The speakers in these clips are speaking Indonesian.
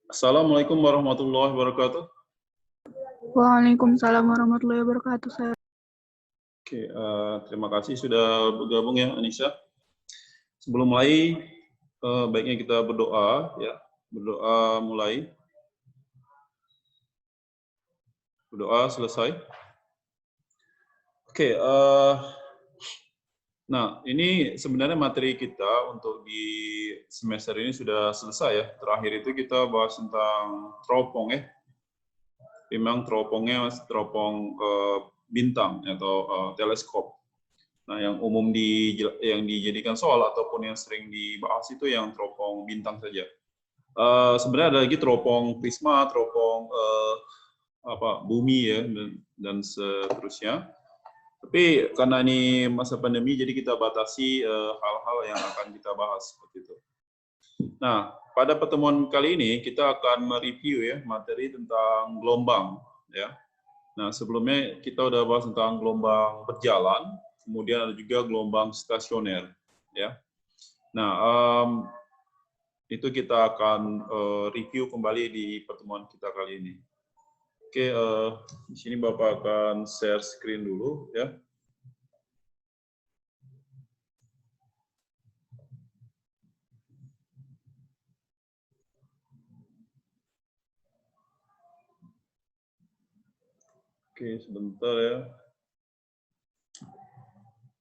Assalamualaikum warahmatullahi wabarakatuh. Waalaikumsalam warahmatullahi wabarakatuh. Saya. Oke, terima kasih sudah bergabung ya, Anissa. Sebelum mulai, baiknya kita berdoa ya. Berdoa mulai. Berdoa selesai. Oke, nah ini sebenarnya materi kita untuk di semester ini sudah selesai ya. Terakhir itu kita bahas tentang teropong ya. Memang teropongnya masih teropong bintang atau teleskop. Nah, yang umum yang dijadikan soal ataupun yang sering dibahas itu yang teropong bintang saja. Sebenarnya ada lagi teropong prisma, teropong bumi ya dan seterusnya. Tapi karena ini masa pandemi, jadi kita batasi hal-hal yang akan kita bahas seperti itu. Nah, pada pertemuan kali ini kita akan mereview ya materi tentang gelombang ya. Nah, sebelumnya kita udah bahas tentang gelombang berjalan, kemudian ada juga gelombang stasioner ya. Nah, itu kita akan review kembali di pertemuan kita kali ini. Oke, di sini Bapak akan share screen dulu ya. Oke, sebentar ya.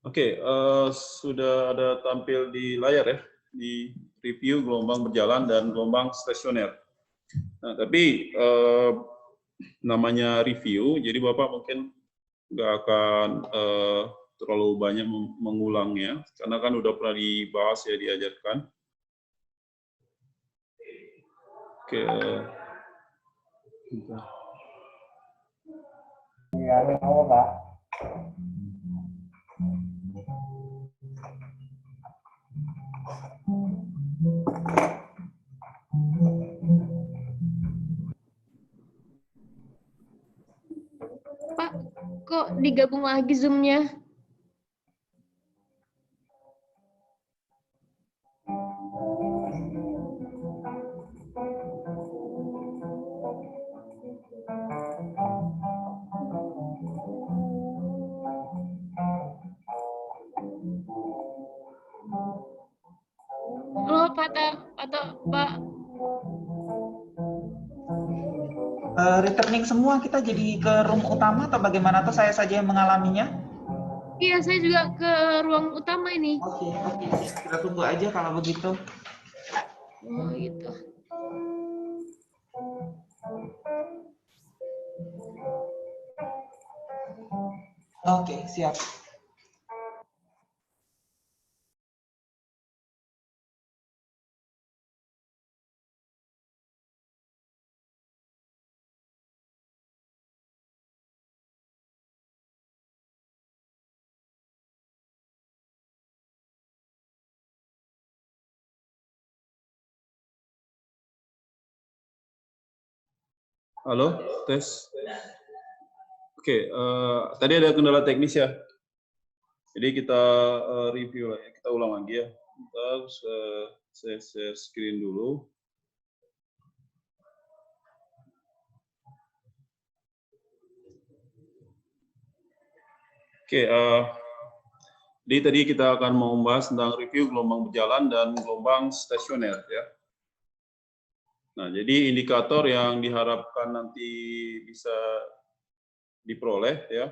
Oke, sudah ada tampil di layar ya, di review gelombang berjalan dan gelombang stasioner. Nah, tapi namanya review, jadi Bapak mungkin nggak akan terlalu banyak mengulangnya, karena kan udah pernah dibahas ya, diajarkan. Oke. Pak, kok digabung lagi Zoom-nya? Halo, Pak. Returning semua kita jadi ke room utama atau bagaimana, atau saya saja yang mengalaminya? Iya, saya juga ke ruang utama ini. Oke, kita tunggu aja kalau begitu. Oh, gitu. Oke, siap. Halo, tes. Oke, tadi ada kendala teknis ya. Jadi kita review lagi, kita ulang lagi ya. Bentar, saya share screen dulu. Oke, jadi tadi kita akan membahas tentang review gelombang berjalan dan gelombang stasioner ya. Nah, jadi indikator yang diharapkan nanti bisa diperoleh ya.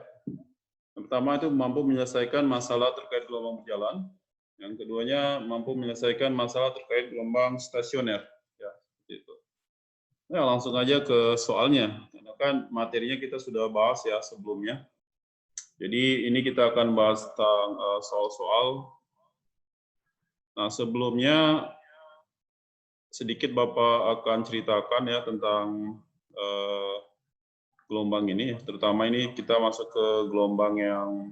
Yang pertama itu mampu menyelesaikan masalah terkait gelombang berjalan. Yang keduanya mampu menyelesaikan masalah terkait gelombang stasioner ya, gitu. Nah, langsung aja ke soalnya. Karena kan materinya kita sudah bahas ya sebelumnya. Jadi ini kita akan bahas tentang soal-soal. Nah, sebelumnya sedikit Bapak akan ceritakan ya tentang gelombang ini, terutama ini kita masuk ke gelombang yang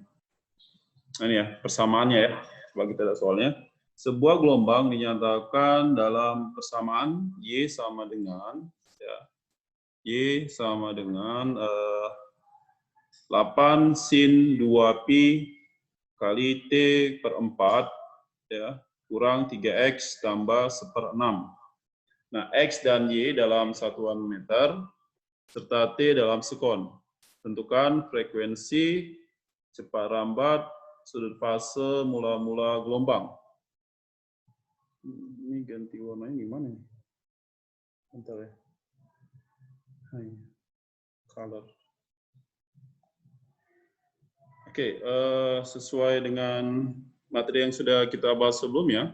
ini ya, persamaannya ya, coba kita lihat soalnya. Sebuah gelombang dinyatakan dalam persamaan Y sama dengan ya, Y sama dengan 8 sin 2pi kali T per 4 ya, kurang 3X tambah 1/6. Nah, X dan Y dalam satuan meter, serta T dalam sekon. Tentukan frekuensi, cepat rambat, sudut fase, mula-mula gelombang. Ini ganti warnanya gimana nih? Bentar ya. Color. Oke, sesuai dengan materi yang sudah kita bahas sebelumnya.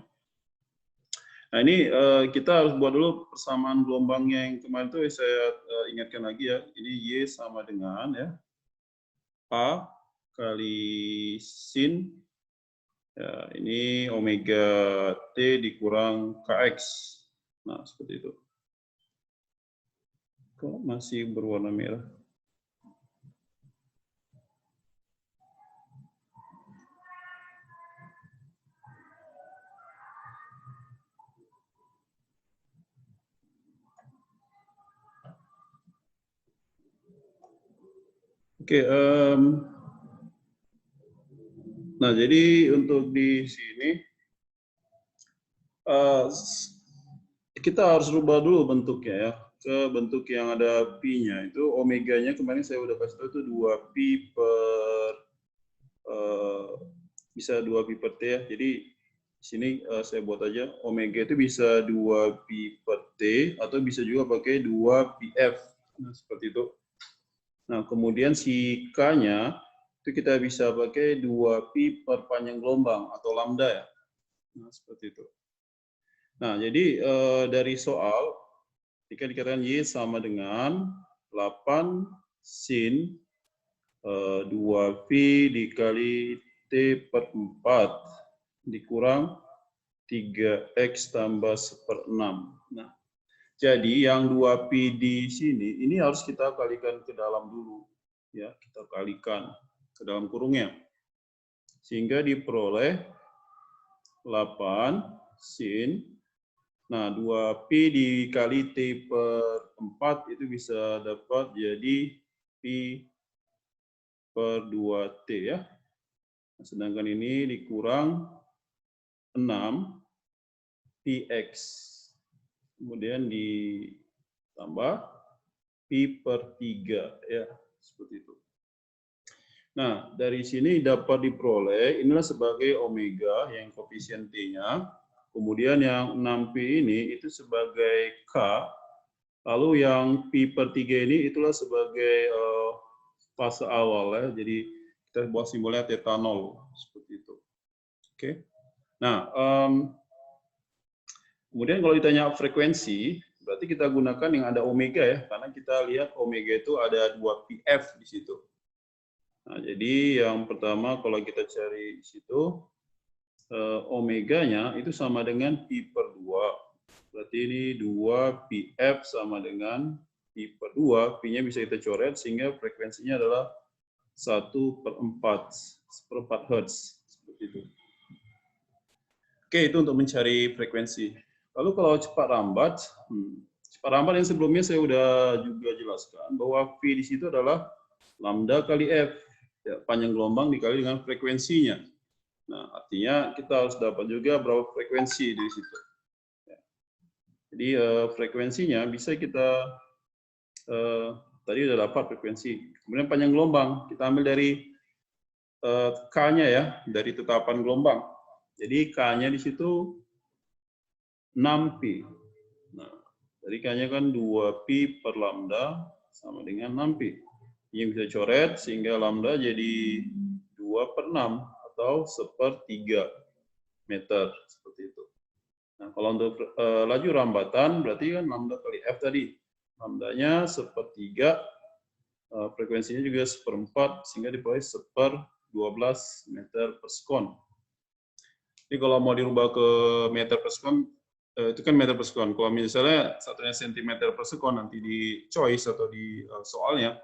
Nah ini kita harus buat dulu persamaan gelombangnya yang kemarin itu saya ingatkan lagi ya. Ini Y sama dengan ya A kali sin. Ya, ini omega T dikurang KX. Nah, seperti itu. Kok masih berwarna merah? Oke, nah jadi untuk di sini kita harus rubah dulu bentuknya ya ke bentuk yang ada pi-nya. Itu omeganya kemarin saya udah kasih tahu itu 2 pi per bisa 2 pi per t ya. Jadi di sini saya buat aja omega itu bisa 2 pi per t atau bisa juga pakai 2 pf. Nah, seperti itu. Nah, kemudian si k-nya itu kita bisa pakai 2 pi per panjang gelombang atau lambda ya. Nah, seperti itu. Nah, jadi dari soal, jika dikatakan Y sama dengan 8 sin 2 pi dikali T per 4 dikurang 3X tambah 1/6. Nah, jadi yang 2 pi di sini, ini harus kita kalikan ke dalam dulu. Ya, kita kalikan ke dalam kurungnya. Sehingga diperoleh 8 sin. Nah, 2 pi dikali T per 4 itu bisa dapat jadi pi per 2T ya. Nah, sedangkan ini dikurang 6 px. Kemudian ditambah pi per 3 ya, seperti itu. Nah, dari sini dapat diperoleh inilah sebagai omega yang koefisien T-nya. Kemudian yang 6pi ini itu sebagai K, lalu yang pi per 3 ini itulah sebagai fase awal ya, jadi kita buat simbolnya theta 0, seperti itu. Oke. Nah, kemudian kalau ditanya frekuensi, berarti kita gunakan yang ada omega ya, karena kita lihat omega itu ada 2 pf di situ. Nah, jadi yang pertama kalau kita cari di situ, omeganya itu sama dengan pi per 2. Berarti ini 2 pf sama dengan pi per 2. Pi-nya bisa kita coret sehingga frekuensinya adalah 1/4 Hz. Seperti itu. Oke, itu untuk mencari frekuensi. Lalu kalau cepat rambat yang sebelumnya saya sudah juga jelaskan bahwa V di situ adalah lambda kali F. Ya, panjang gelombang dikali dengan frekuensinya. Nah, artinya kita harus dapat juga berapa frekuensi di situ. Ya. Jadi frekuensinya bisa kita tadi udah dapat frekuensi. Kemudian panjang gelombang kita ambil dari K-nya ya, dari tetapan gelombang. Jadi K-nya di situ 6pi. Nah, dari K-nya kan 2pi per lambda sama dengan 6pi. Ini bisa coret sehingga lambda jadi 2/6 atau 1/3 meter seperti itu. Nah, kalau untuk laju rambatan berarti kan lambda kali F tadi. Lambdanya 1/3, frekuensinya juga 1/4 sehingga diperoleh 1/12 meter per sekon. Jadi kalau mau dirubah ke meter per sekon, itu kan meter per sekon. Kalau misalnya satunya sentimeter per sekon nanti di choice atau di soalnya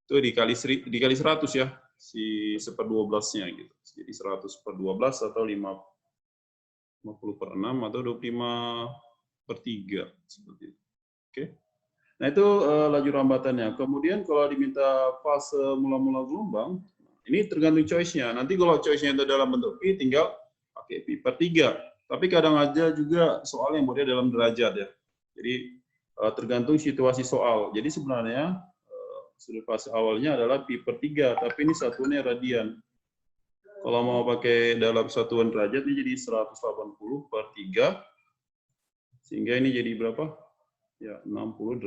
itu dikali 100 ya, si 1/12-nya gitu. Jadi 100/12 atau 50/6 atau 25/3 seperti itu. Oke. Nah, itu laju rambatannya. Kemudian kalau diminta fase mula-mula gelombang, ini tergantung choice-nya. Nanti kalau choice-nya itu dalam bentuk pi, tinggal pakai pi per 3. Tapi kadang aja juga soal yang model dalam derajat ya. Jadi tergantung situasi soal. Jadi sebenarnya sudut fase awalnya adalah pi/3, tapi ini satuannya radian. Kalau mau pakai dalam satuan derajat ini jadi 180/3, sehingga ini jadi berapa? Ya 60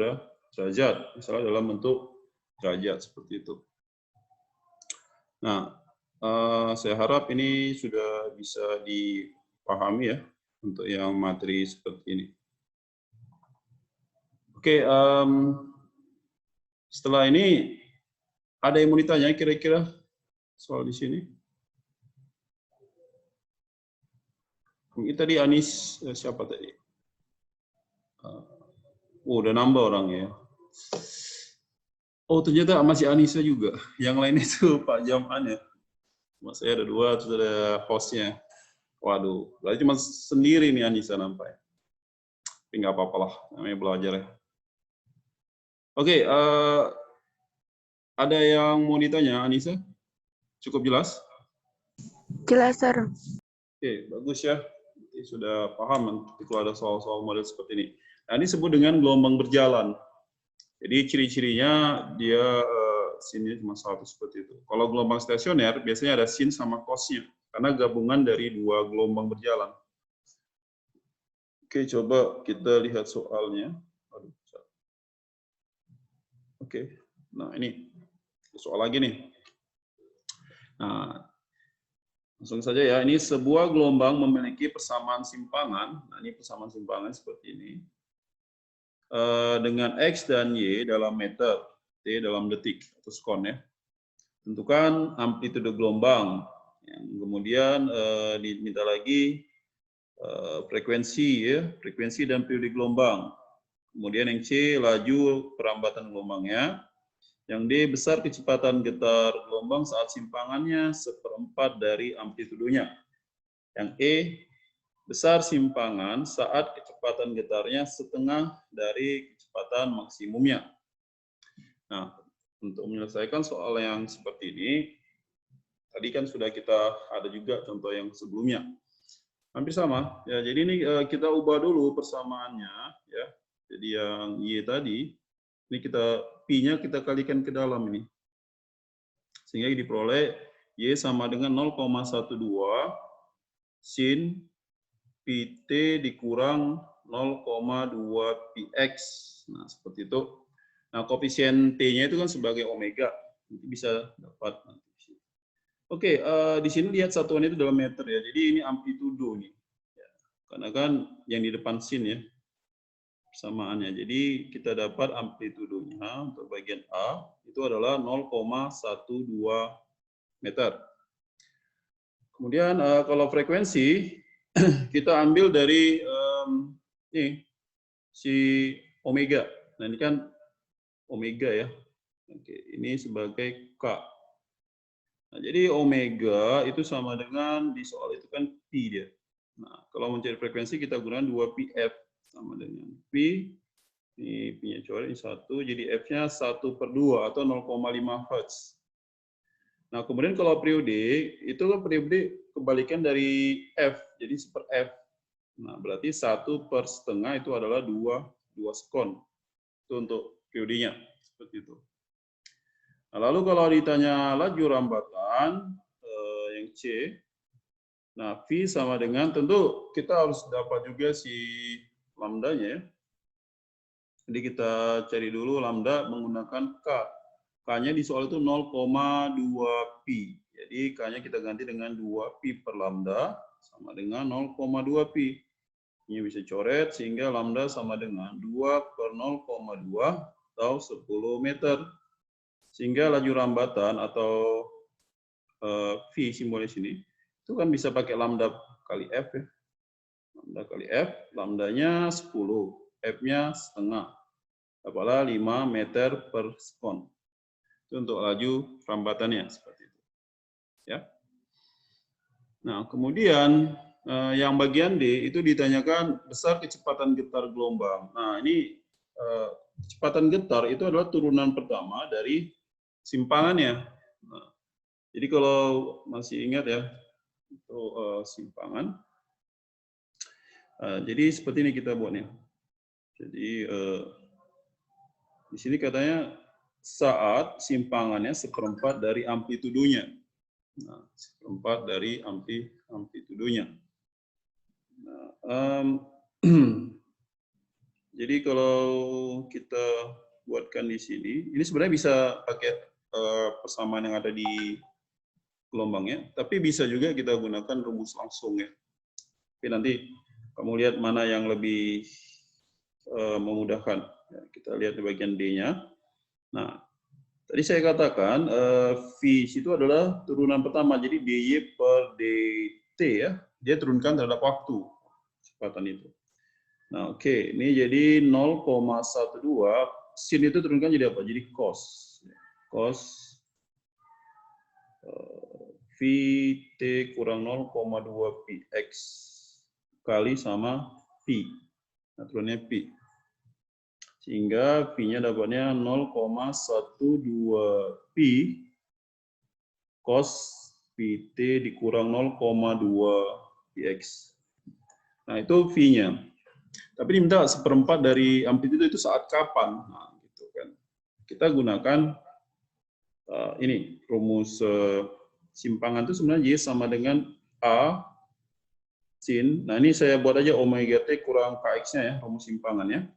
derajat, misalnya dalam bentuk derajat seperti itu. Nah, saya harap ini sudah bisa dipahami ya untuk yang materi seperti ini. Oke, setelah ini ada yang mau ditanya kira-kira soal di sini? Ini tadi Anis, siapa tadi? Udah nambah orangnya. Oh, ternyata masih Anissa juga. Yang lain itu Pak Jaman ya. Mas saya ada 2, terus ada hostnya. Waduh, berarti cuma sendiri nih Anissa nampaknya. Tapi nggak apa-apa lah, namanya belajar ya. Oke, ada yang mau ditanya, Anissa? Cukup jelas? Jelas, Sir. Oke, bagus ya. Sudah paham nanti kalau ada soal-soal model seperti ini. Nah, ini disebut dengan gelombang berjalan. Jadi ciri-cirinya dia sinnya cuma 1 seperti itu. Kalau gelombang stasioner biasanya ada sin sama cosnya karena gabungan dari 2 gelombang berjalan. Oke, coba kita lihat soalnya. Oke, nah ini soal lagi nih. Nah, langsung saja ya. Ini sebuah gelombang memiliki persamaan simpangan. Nah, ini persamaan simpangan seperti ini. Dengan X dan Y dalam meter, T dalam detik atau sekon ya. Tentukan amplitude gelombang. Yang kemudian diminta lagi frekuensi ya, frekuensi dan periode gelombang. Kemudian yang C laju perambatan gelombangnya. Yang D besar kecepatan getar gelombang saat simpangannya 1/4 dari amplitudenya. Yang E besar simpangan saat kecepatan getarnya 1/2 dari kecepatan maksimumnya. Nah, untuk menyelesaikan soal yang seperti ini, tadi kan sudah kita ada juga contoh yang sebelumnya. Hampir sama. Ya, jadi ini kita ubah dulu persamaannya. Ya. Jadi yang Y tadi, ini Pi-nya kita kalikan ke dalam ini. Sehingga diperoleh Y sama dengan 0,12 sin Pt dikurang 0,2 Px. Nah, seperti itu. Nah, koefisien T-nya itu kan sebagai omega. Nanti bisa dapat. Oke, di sini lihat satuan itu dalam meter ya. Jadi ini amplitudo nih. Ya, karena kan yang di depan sin ya. Persamaannya. Jadi kita dapat amplitudonya untuk bagian A itu adalah 0,12 meter. Kemudian kalau frekuensi kita ambil dari ini si omega. Nah, ini kan omega ya. Oke, ini sebagai K. Nah, jadi omega itu sama dengan di soal itu kan pi dia. Nah, kalau mencari frekuensi kita gunakan 2πf sama dengan pi. Ini pi-nya coret ini 1, jadi f-nya 1/2 atau 0,5 Hz. Nah, kemudian kalau periode, itu kan periode kebalikan dari F, jadi 1/F. Nah, berarti 1/2 itu adalah 2 sekon. Itu untuk periodenya, seperti itu. Nah, lalu kalau ditanya laju rambatan, yang C, nah, V sama dengan, tentu kita harus dapat juga si lambdanya ya. Jadi kita cari dulu lambda menggunakan K. K-nya di soal itu 0,2 pi. Jadi K-nya kita ganti dengan 2 pi per lambda sama dengan 0,2 pi. Ini bisa coret sehingga lambda sama dengan 2 per 0,2 atau 10 meter. Sehingga laju rambatan atau V simbolnya sini itu kan bisa pakai lambda kali F ya. Lambda kali F, lambdanya 10, F-nya setengah. Dapatlah 5 meter per sekon. Itu untuk laju rambatannya seperti itu. Ya. Nah, kemudian yang bagian D itu ditanyakan besar kecepatan getar gelombang. Nah, ini kecepatan getar itu adalah turunan pertama dari simpangannya. Nah, jadi kalau masih ingat ya, itu simpangan. Jadi seperti ini kita buatnya. Jadi di sini katanya saat simpangannya seperempat dari amplitudonya. Nah, seperempat dari amplitudonya. Nah, jadi kalau kita buatkan di sini, ini sebenarnya bisa pakai persamaan yang ada di gelombangnya, tapi bisa juga kita gunakan rumus langsung ya. Tapi nanti kamu lihat mana yang lebih memudahkan. Ya, kita lihat di bagian D-nya. Nah, tadi saya katakan V itu adalah turunan pertama, jadi dy per dt ya, dia turunkan terhadap waktu kecepatan itu. Nah, oke, ini jadi 0,12, sin itu turunkan jadi apa? Jadi cos. Cos Vt kurang 0,2 px kali sama pi. Nah, turunnya pi. Sehingga pi-nya dapatnya 0,12 pi cos Pt dikurang 0,2 px. Nah, itu V-nya. Tapi diminta seperempat dari amplitudo itu saat kapan? Nah, gitu kan. Kita gunakan ini rumus simpangan itu sebenarnya Y sama dengan A sin. Nah, ini saya buat aja omega T kurang Kx-nya ya, rumus simpangannya.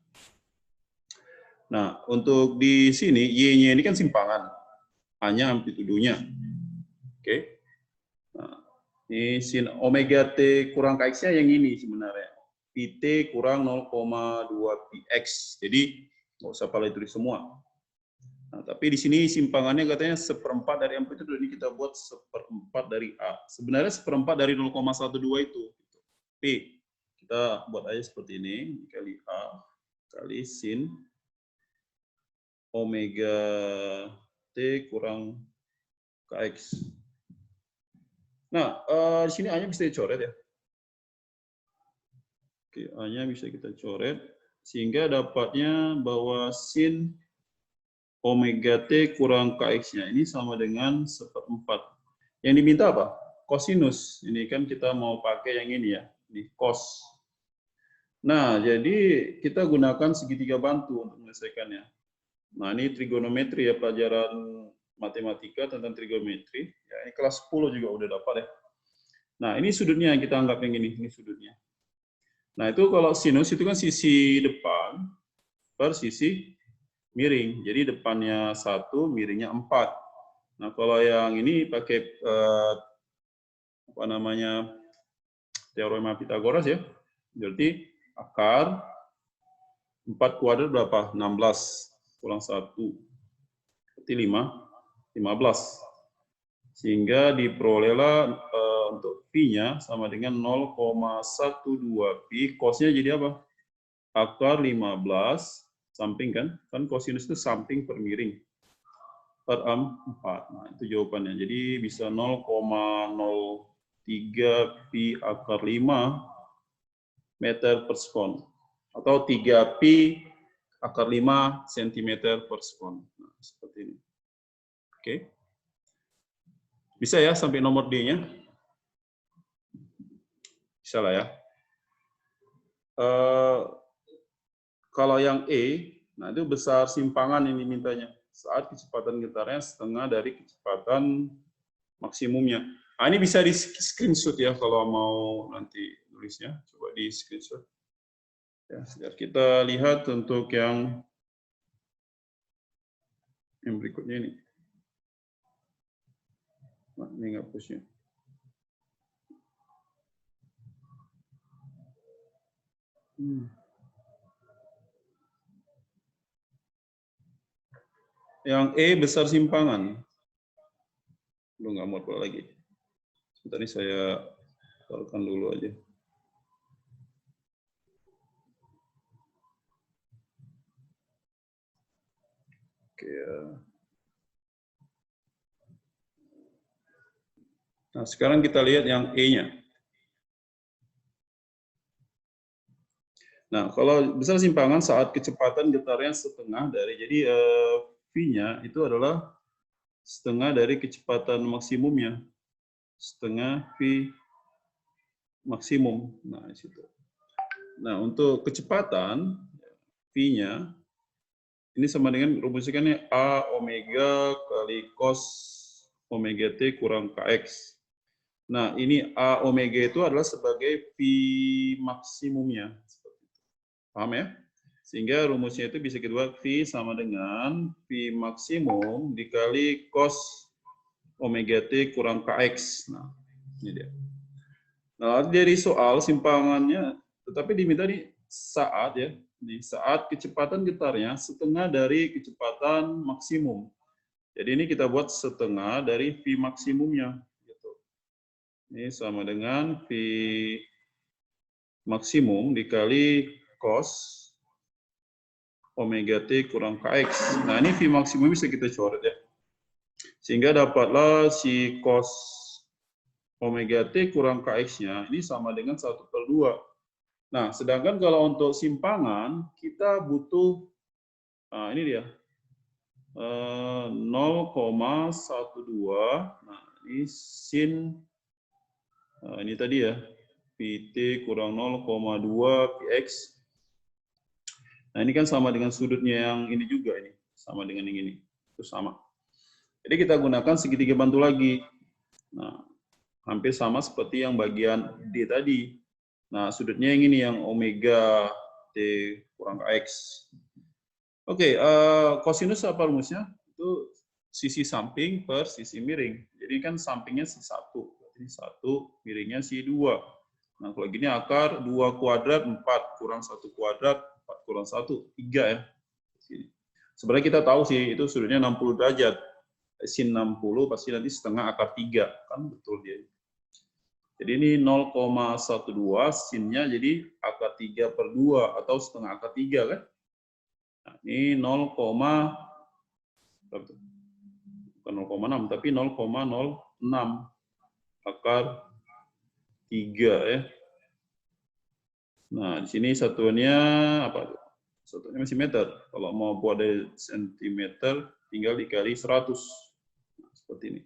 Nah, untuk di sini Y-nya ini kan simpangan, A-nya amplitudonya. Oke. Nah, ini sin omega T kurang Kx-nya yang ini sebenarnya. Pt kurang 0,2 px. Jadi nggak usah pakai tulis semua. Nah, tapi di sini simpangannya katanya seperempat dari amplitudo, ini kita buat seperempat dari A. Sebenarnya seperempat dari 0,12 itu. P. Kita buat aja seperti ini, kali A kali sin omega T kurang Kx. Nah, di sini A-nya bisa dicoret ya. Oke, A-nya bisa kita coret, sehingga dapatnya bahwa sin omega T kurang Kx-nya ini sama dengan seperempat. Yang diminta apa? Kosinus. Ini kan kita mau pakai yang ini ya, di cos. Nah, jadi kita gunakan segitiga bantu untuk menyelesaikannya. Nah, ini trigonometri ya, pelajaran matematika tentang trigonometri. Ya, ini kelas 10 juga udah dapat ya. Nah, ini sudutnya kita anggap yang ini sudutnya. Nah, itu kalau sinus itu kan sisi depan per sisi miring. Jadi depannya 1, miringnya 4. Nah, kalau yang ini pakai apa namanya teorema Pythagoras ya. Berarti akar 4 kuadrat berapa? 16 kurang 1. Berarti 15. Sehingga diperolehlah untuk pi-nya sama dengan 0,12 pi. Cos-nya jadi apa? Akar 15 samping kan? Kan kosinus itu samping per miring. Per 4. Nah, itu jawabannya. Jadi bisa 0,03 pi akar 5 meter per sekon. Atau 3 pi akar 5 cm per sekon. Nah, seperti ini. Oke. Bisa ya sampai nomor D-nya? Bisa lah ya. Kalau yang E, nah itu besar simpangan yang dimintanya. Saat kecepatan getarnya setengah dari kecepatan maksimumnya. Nah, ini bisa di screenshot ya kalau mau nanti nulisnya. Coba di screenshot. Ya, biar kita lihat untuk yang berikutnya ini. Nah, ini nggak pushnya. Yang E besar simpangan. Lu nggak mau lagi. Sebentar ini saya taruhkan dulu aja. Oke. Nah, sekarang kita lihat yang E-nya. Nah, kalau besar simpangan saat kecepatan getarnya setengah dari, jadi V-nya itu adalah setengah dari kecepatan maksimumnya. Setengah V maksimum. Nah, di situ. Nah, untuk kecepatan, V-nya, ini sama dengan rumusnya kan A omega kali cos omega T kurang KX. Nah, ini A omega itu adalah sebagai V maksimumnya. Paham ya? Sehingga rumusnya itu bisa kita buat V sama dengan V maksimum dikali cos omega T kurang KX. Nah, ini dia. Nah, dari soal simpangannya, tetapi diminta di saat ya, di saat kecepatan getarnya setengah dari kecepatan maksimum. Jadi ini kita buat setengah dari V maksimumnya. Gitu. Ini sama dengan V maksimum dikali cos omega T kurang KX. Nah ini V maksimum bisa kita coret ya. Sehingga dapatlah si cos omega T kurang KX-nya ini sama dengan 1/2. Nah, sedangkan kalau untuk simpangan, kita butuh, nah ini dia, 0,12, nah ini sin, nah ini tadi ya, Pt kurang 0,2 Px. Nah ini kan sama dengan sudutnya yang ini juga, ini sama dengan yang ini, itu sama. Jadi kita gunakan segitiga bantu lagi. Nah, hampir sama seperti yang bagian D tadi. Nah, sudutnya yang ini, yang omega T kurang KX. Oke, kosinus apa rumusnya? Itu sisi samping per sisi miring. Jadi kan sampingnya si 1. Jadi 1, miringnya si 2. Nah, kalau gini akar 2 kuadrat 4 kurang 1 kuadrat 4 kurang 1, 3 ya. Sebenarnya kita tahu sih, itu sudutnya 60 derajat. Sin 60 pasti nanti setengah akar 3. Kan betul dia. Jadi ini 0,12 sinnya jadi akar 3/2 atau setengah akar 3 kan? Nah, ini 0,6 tapi 0,06 akar 3 ya. Nah, di sini satuannya apa? Satuannya masih meter. Kalau mau buat dari sentimeter tinggal dikali 100. Nah, seperti ini.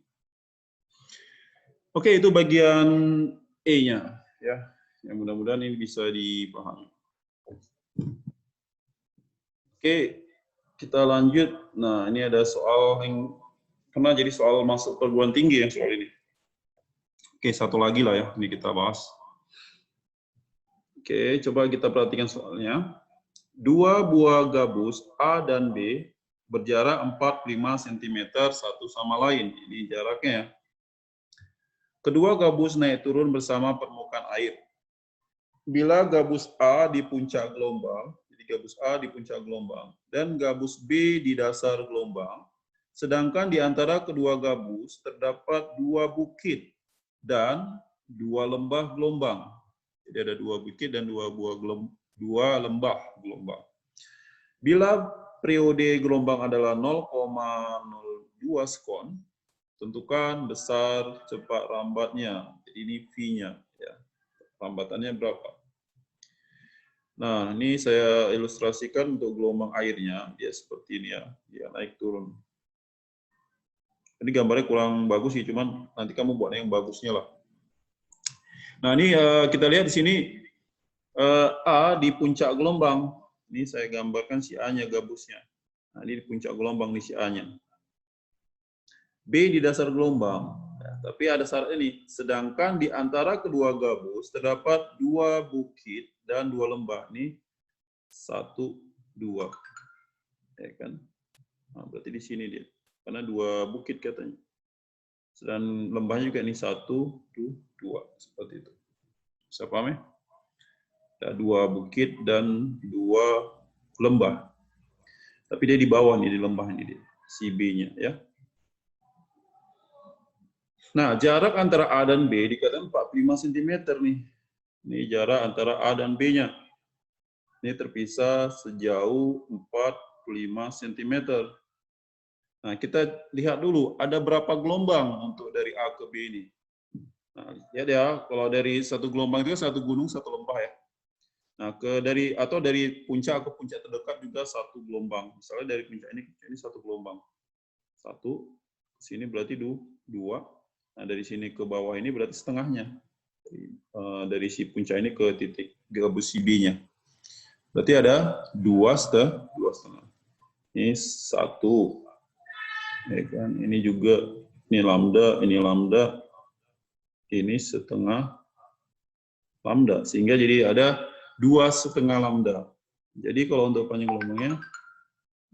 Oke, itu bagian E-nya ya. Yang mudah-mudahan ini bisa dipahami. Oke, kita lanjut. Nah, ini ada soal yang pernah jadi soal masuk perguruan tinggi yang soal ini. Oke, satu lagi lah ya, ini kita bahas. Oke, coba kita perhatikan soalnya. Dua buah gabus A dan B berjarak 45 cm satu sama lain. Ini jaraknya ya. Kedua gabus naik turun bersama permukaan air. Bila gabus A di puncak gelombang, jadi gabus A di puncak gelombang, dan gabus B di dasar gelombang, sedangkan di antara kedua gabus terdapat 2 bukit dan 2 lembah gelombang. Jadi ada 2 bukit dan 2 lembah gelombang. Bila periode gelombang adalah 0,02 sekon, tentukan besar cepat rambatnya. Jadi ini V-nya ya. Rambatannya berapa? Nah, ini saya ilustrasikan untuk gelombang airnya, dia seperti ini ya, dia naik turun. Ini gambarnya kurang bagus sih, cuman nanti kamu buat yang bagusnya lah. Nah, ini kita lihat di sini A di puncak gelombang. Ini saya gambarkan si A-nya gabusnya. Nah, ini di puncak gelombang nih si A-nya. B di dasar gelombang. Ya, tapi ada syarat ini. Sedangkan di antara kedua gabus terdapat 2 bukit dan 2 lembah. Ini 1, 2. Ya kan? Nah, berarti di sini dia. Karena 2 bukit katanya. Dan lembahnya juga ini 1, 2. Seperti itu. Bisa paham ya? Ada 2 bukit dan 2 lembah. Tapi dia di bawah nih, di lembah ini dia. Si B-nya ya. Nah, jarak antara A dan B dikatakan 45 cm nih. Ini jarak antara A dan B-nya. Ini terpisah sejauh 45 cm. Nah, kita lihat dulu ada berapa gelombang untuk dari A ke B ini. Nah, lihat ya, kalau dari satu gelombang itu satu gunung, satu lembah ya. Nah, dari puncak ke puncak terdekat juga satu gelombang. Misalnya dari puncak ini ke puncak ini satu gelombang. 1, sini berarti 2. Nah, dari sini ke bawah ini berarti setengahnya. Dari si puncak ini ke titik gabus si B-nya. Berarti ada dua setengah. Ini 1. Ya kan? Ini juga, ini lambda, ini setengah lambda. Sehingga jadi ada 2,5 lambda. Jadi kalau untuk panjang gelombangnya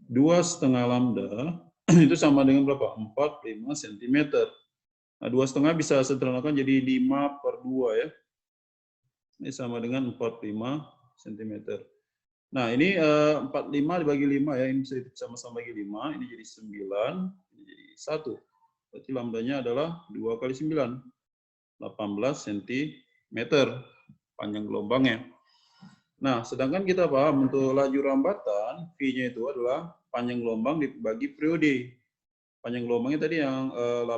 2,5 lambda itu sama dengan berapa? 45 cm. Nah, 2,5 bisa sederhanakan jadi 5/2 ya. Ini sama dengan 45 cm. Nah, ini 45 dibagi 5 ya, ini bisa sama-sama bagi 5, ini jadi 9, ini jadi 1. Berarti lambdanya adalah 2 kali 9, 18 cm panjang gelombangnya. Nah, sedangkan kita paham untuk laju rambatan, V-nya itu adalah panjang gelombang dibagi periode. Panjang gelombangnya tadi yang 18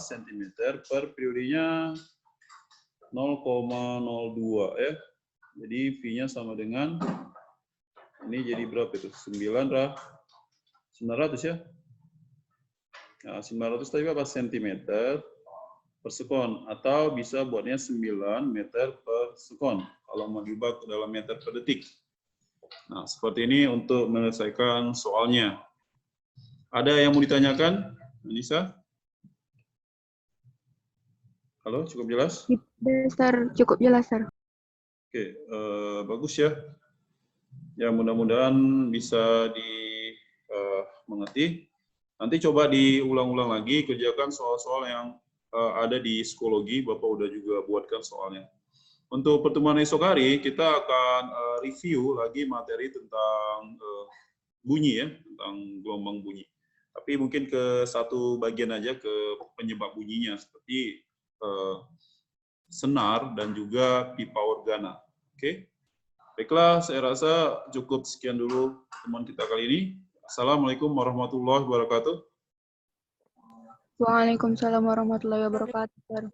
cm per periodenya 0,02 ya. Jadi V-nya sama dengan, ini jadi berapa itu? 900 ya. Nah, 900 tadi apa? Centimeter per sekon. Atau bisa buatnya 9 meter per sekon. Kalau mau diubah ke dalam meter per detik. Nah, seperti ini untuk menyelesaikan soalnya. Ada yang mau ditanyakan, Anissa? Halo, cukup jelas? Sir, cukup jelas, Sir. Oke, bagus ya. Ya, mudah-mudahan bisa dimengerti. Nanti coba diulang-ulang lagi, kerjakan soal-soal yang ada di psikologi, Bapak udah juga buatkan soalnya. Untuk pertemuan esok hari, kita akan review lagi materi tentang bunyi ya, tentang gelombang bunyi. Tapi mungkin ke satu bagian aja, ke penyebab bunyinya, seperti senar dan juga pipa organa. Oke? Baiklah, saya rasa cukup sekian dulu pertemuan kita kali ini. Assalamualaikum warahmatullahi wabarakatuh. Waalaikumsalam warahmatullahi wabarakatuh, Sir.